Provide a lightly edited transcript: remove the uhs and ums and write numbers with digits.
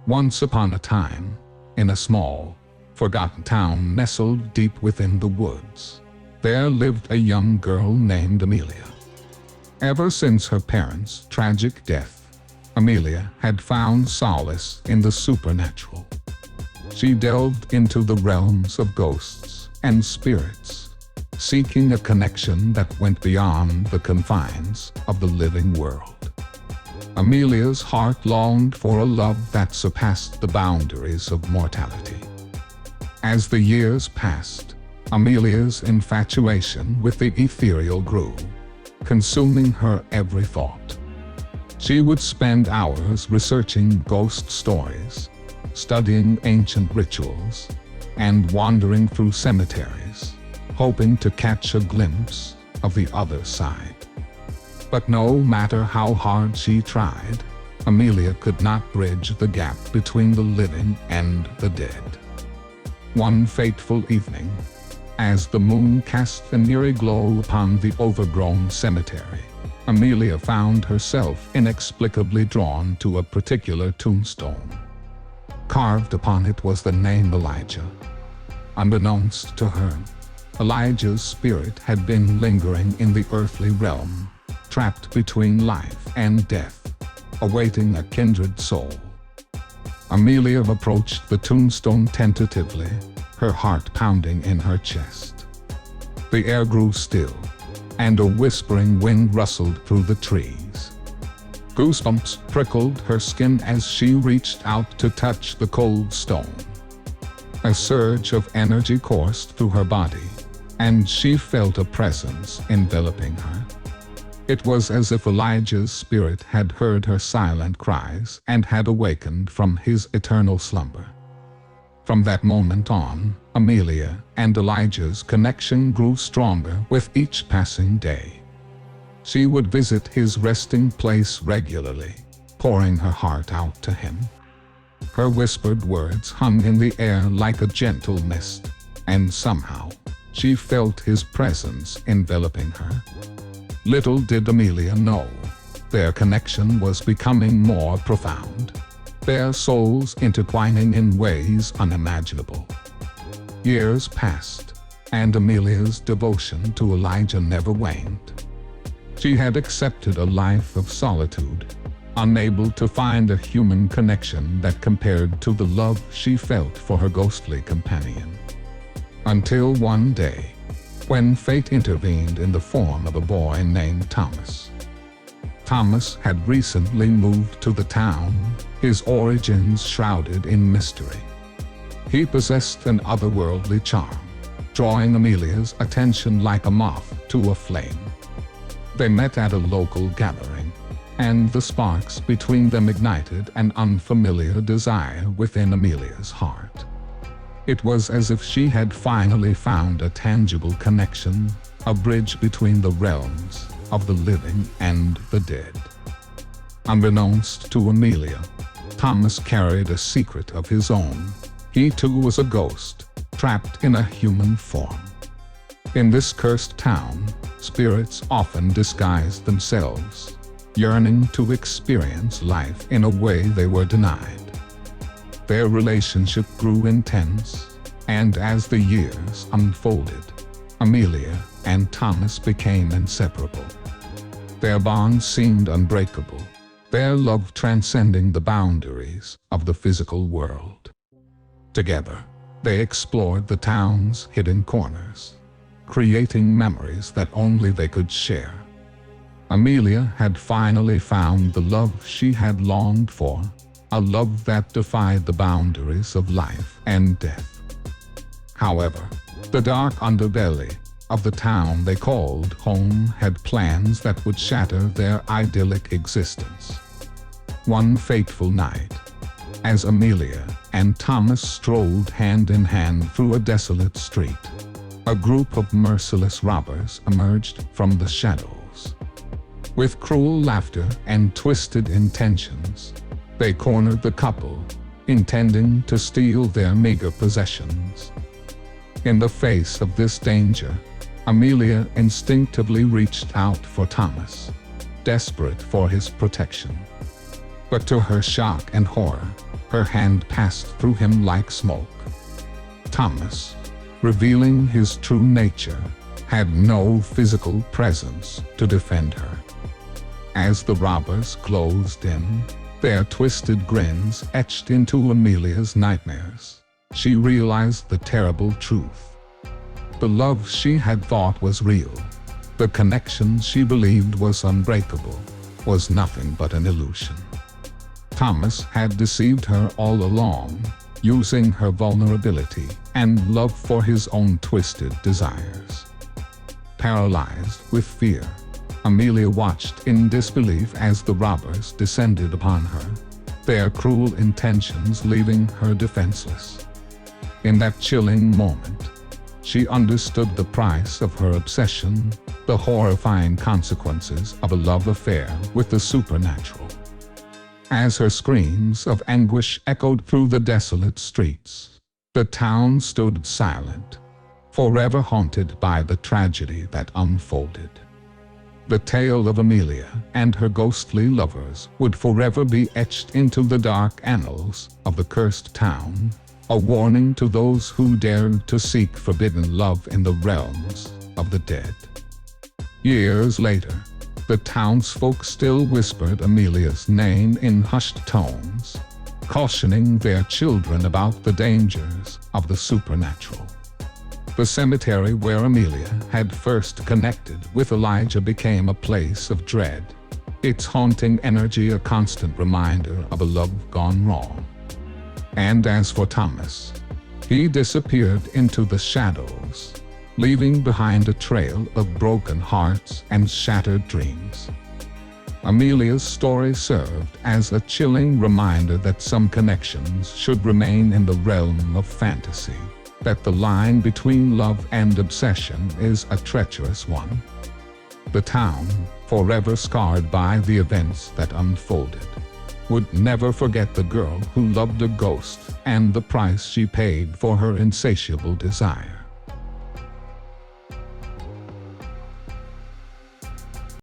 Once upon a time, in a small, forgotten town nestled deep within the woods, there lived a young girl named Amelia. Ever since her parents' tragic death, Amelia had found solace in the supernatural. She delved into the realms of ghosts and spirits, seeking a connection that went beyond the confines of the living world. Amelia's heart longed for a love that surpassed the boundaries of mortality. As the years passed, Amelia's infatuation with the ethereal grew, consuming her every thought. She would spend hours researching ghost stories, studying ancient rituals, and wandering through cemeteries, hoping to catch a glimpse of the other side. But no matter how hard she tried, Amelia could not bridge the gap between the living and the dead. One fateful evening, as the moon cast an eerie glow upon the overgrown cemetery, Amelia found herself inexplicably drawn to a particular tombstone. Carved upon it was the name Elijah. Unbeknownst to her, Elijah's spirit had been lingering in the earthly realm, trapped between life and death, awaiting a kindred soul. Amelia approached the tombstone tentatively, her heart pounding in her chest. The air grew still, and a whispering wind rustled through the trees. Goosebumps prickled her skin as she reached out to touch the cold stone. A surge of energy coursed through her body, and she felt a presence enveloping her. It was as if Elijah's spirit had heard her silent cries and had awakened from his eternal slumber. From that moment on, Amelia and Elijah's connection grew stronger with each passing day. She would visit his resting place regularly, pouring her heart out to him. Her whispered words hung in the air like a gentle mist, and somehow, she felt his presence enveloping her. Little did Amelia know, their connection was becoming more profound, their souls intertwining in ways unimaginable. Years passed, and Amelia's devotion to Elijah never waned. She had accepted a life of solitude, unable to find a human connection that compared to the love she felt for her ghostly companion. Until one day, when fate intervened in the form of a boy named Thomas. Thomas had recently moved to the town, his origins shrouded in mystery. He possessed an otherworldly charm, drawing Amelia's attention like a moth to a flame. They met at a local gathering, and the sparks between them ignited an unfamiliar desire within Amelia's heart. It was as if she had finally found a tangible connection, a bridge between the realms of the living and the dead. Unbeknownst to Amelia, Thomas carried a secret of his own. He too was a ghost, trapped in a human form. In this cursed town, spirits often disguised themselves, yearning to experience life in a way they were denied. Their relationship grew intense, and as the years unfolded, Amelia and Thomas became inseparable. Their bond seemed unbreakable, their love transcending the boundaries of the physical world. Together, they explored the town's hidden corners, creating memories that only they could share. Amelia had finally found the love she had longed for, a love that defied the boundaries of life and death. However, the dark underbelly of the town they called home had plans that would shatter their idyllic existence. One fateful night, as Amelia and Thomas strolled hand in hand through a desolate street, a group of merciless robbers emerged from the shadows. With cruel laughter and twisted intentions, they cornered the couple, intending to steal their meager possessions. In the face of this danger, Amelia instinctively reached out for Thomas, desperate for his protection. But to her shock and horror, Her hand passed through him like smoke. Thomas, revealing his true nature, had no physical presence to defend her. As the robbers closed in, their twisted grins etched into Amelia's nightmares, she realized the terrible truth. The love she had thought was real, the connection she believed was unbreakable, was nothing but an illusion. Thomas had deceived her all along, using her vulnerability and love for his own twisted desires. Paralyzed with fear, Amelia watched in disbelief as the robbers descended upon her, their cruel intentions leaving her defenseless. In that chilling moment, she understood the price of her obsession, the horrifying consequences of a love affair with the supernatural. As her screams of anguish echoed through the desolate streets, the town stood silent, forever haunted by the tragedy that unfolded. The tale of Amelia and her ghostly lovers would forever be etched into the dark annals of the cursed town, a warning to those who dared to seek forbidden love in the realms of the dead. Years later, the townsfolk still whispered Amelia's name in hushed tones, cautioning their children about the dangers of the supernatural. The cemetery where Amelia had first connected with Elijah became a place of dread, its haunting energy a constant reminder of a love gone wrong. And as for Thomas, he disappeared into the shadows, leaving behind a trail of broken hearts and shattered dreams. Amelia's story served as a chilling reminder that some connections should remain in the realm of fantasy, that the line between love and obsession is a treacherous one. The town, forever scarred by the events that unfolded, would never forget the girl who loved a ghost and the price she paid for her insatiable desire.